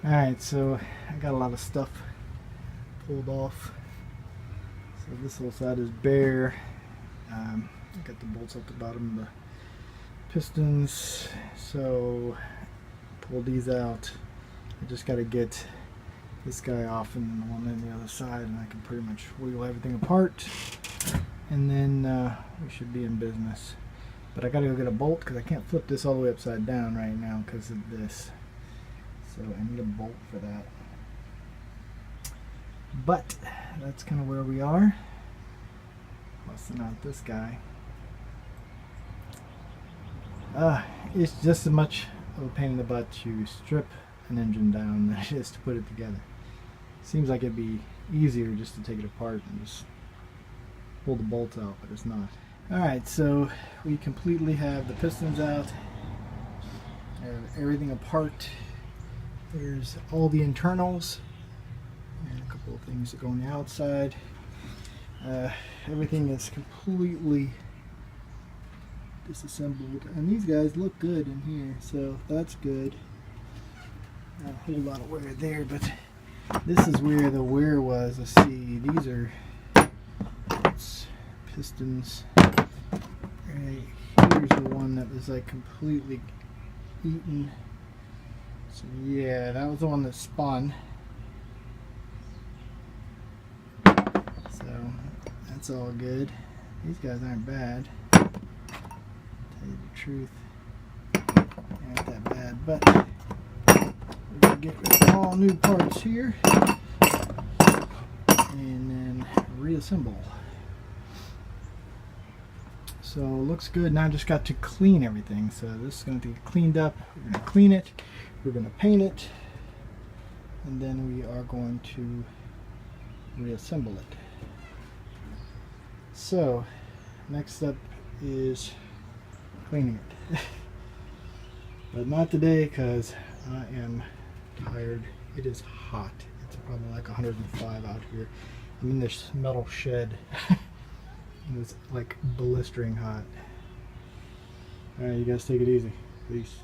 Alright, so I got a lot of stuff pulled off. So this whole side is bare. I got the bolts at the bottom of the pistons, so pull these out. I just got to get this guy off and the one on the other side, and I can pretty much wheel everything apart, and then we should be in business. But I gotta go get a bolt because I can't flip this all the way upside down right now because of this, so I need a bolt for that. But that's kind of where we are. Busting out this guy. It's just as much of a pain in the butt to strip an engine down than it is to put it together. Seems like it'd be easier just to take it apart and just pull the bolts out, but it's not. Alright, so we completely have the pistons out. I have everything apart. There's all the internals and a couple of things that go on the outside. Everything is completely disassembled, and these guys look good in here, so that's good. Not a whole lot of wear there, but this is where the wear was. Let's see, these are pistons. Right here's the one that was like completely eaten. So yeah, that was the one that spun. So that's all good. These guys aren't bad. Tell you the truth, they aren't that bad, but we're gonna get rid of all new parts here and then reassemble. So it looks good. Now I just got to clean everything. So this is going to get cleaned up. We're going to clean it. We're going to paint it. And then we are going to reassemble it. So next up is cleaning it. But not today because I am tired. It is hot. It's probably like 105 out here. I'm in this metal shed. It's like blistering hot. Alright, you guys take it easy. Peace.